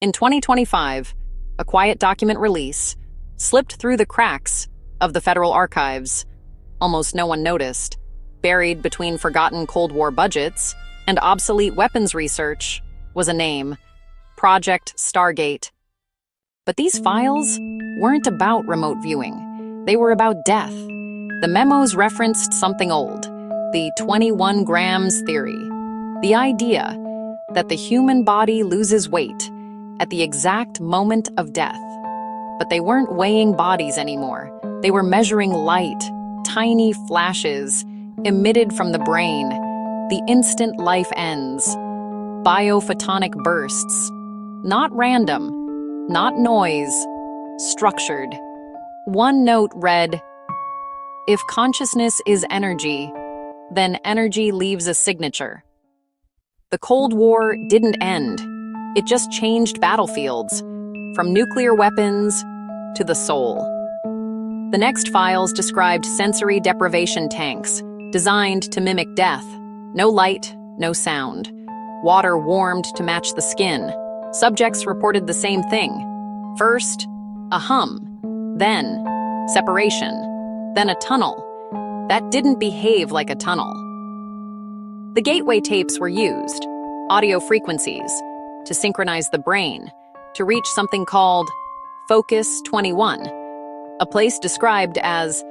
In 2025, a quiet document release slipped through the cracks of the federal archives. Almost no one noticed. Buried between forgotten Cold War budgets and obsolete weapons research was a name: Project Stargate. But these files weren't about remote viewing. They were about death. The memos referenced something old: the 21 grams theory. The idea that the human body loses weight at the exact moment of death. But they weren't weighing bodies anymore. They were measuring light, tiny flashes emitted from the brain, the instant life ends. Bio-photonic bursts. Not random, not noise, structured. One note read, "If consciousness is energy, then energy leaves a signature." The Cold War didn't end. It just changed battlefields, from nuclear weapons to the soul. The next files described sensory deprivation tanks, designed to mimic death. No light, no sound. Water warmed to match the skin. Subjects reported the same thing. First, a hum. Then, separation. Then a tunnel. That didn't behave like a tunnel. The gateway tapes were used, audio frequencies, to synchronize the brain, to reach something called Focus 21, a place described as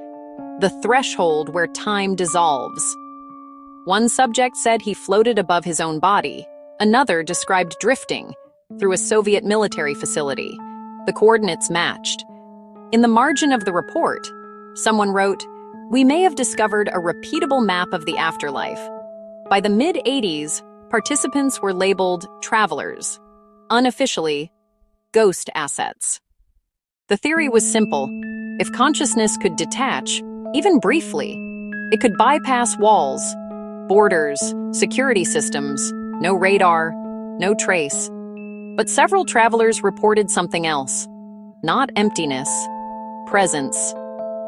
the threshold where time dissolves. One subject said he floated above his own body. Another described drifting through a Soviet military facility. The coordinates matched. In the margin of the report, someone wrote, "We may have discovered a repeatable map of the afterlife." By the mid-'80s, participants were labeled travelers, unofficially, ghost assets. The theory was simple. If consciousness could detach, even briefly, it could bypass walls, borders, security systems, no radar, no trace. But several travelers reported something else. Not emptiness, presence.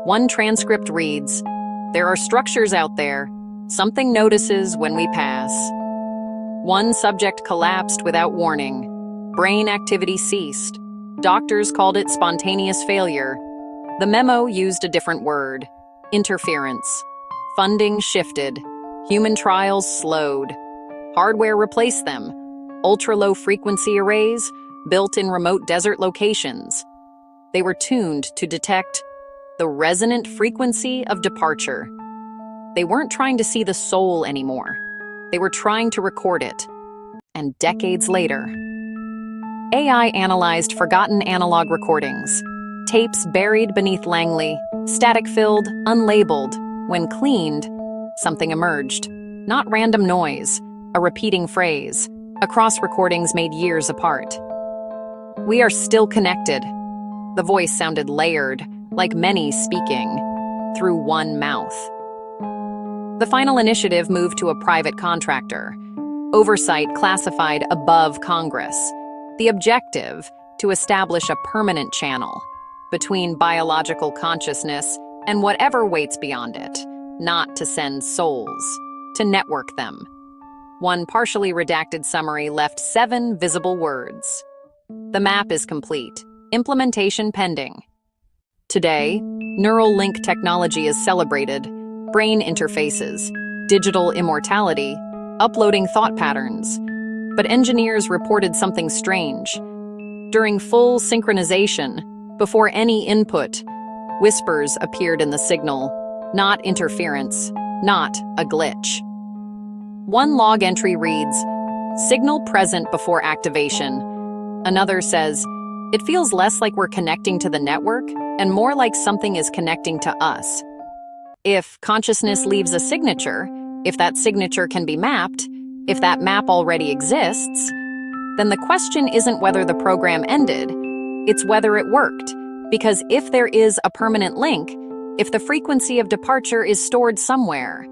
One transcript reads, "There are structures out there. Something notices when we pass." One subject collapsed without warning. Brain activity ceased. Doctors called it spontaneous failure. The memo used a different word: interference. Funding shifted. Human trials slowed. Hardware replaced them. Ultra-low frequency arrays built in remote desert locations. They were tuned to detect the resonant frequency of departure. They weren't trying to see the soul anymore. They were trying to record it. And decades later, AI analyzed forgotten analog recordings, tapes buried beneath Langley, static-filled, unlabeled. When cleaned, something emerged. Not random noise, a repeating phrase, across recordings made years apart. "We are still connected." The voice sounded layered, like many speaking, through one mouth. The final initiative moved to a private contractor. Oversight classified above Congress. The objective, to establish a permanent channel between biological consciousness and whatever waits beyond it, not to send souls, to network them. One partially redacted summary left 7 visible words. The map is complete. Implementation pending. Today, neural link technology is celebrated. Brain interfaces, digital immortality, uploading thought patterns. But engineers reported something strange. During full synchronization, before any input, whispers appeared in the signal, not interference, not a glitch. One log entry reads, "Signal present before activation." Another says, "It feels less like we're connecting to the network and more like something is connecting to us." If consciousness leaves a signature, if that signature can be mapped, if that map already exists, then the question isn't whether the program ended, it's whether it worked. Because if there is a permanent link, if the frequency of departure is stored somewhere,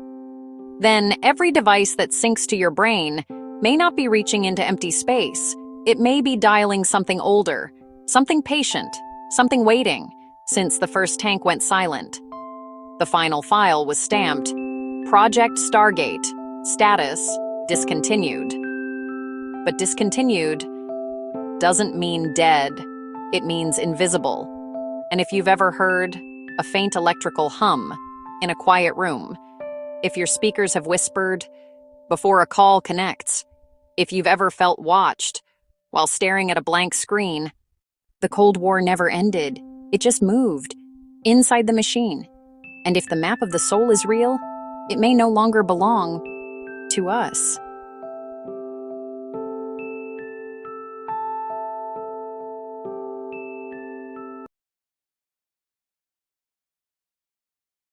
then every device that syncs to your brain may not be reaching into empty space. It may be dialing something older, something patient, something waiting, since the first tank went silent. The final file was stamped, Project Stargate, status, discontinued. But discontinued doesn't mean dead, it means invisible. And if you've ever heard a faint electrical hum in a quiet room, if your speakers have whispered before a call connects, if you've ever felt watched while staring at a blank screen, the Cold War never ended. It just moved inside the machine. And if the map of the soul is real, it may no longer belong to us.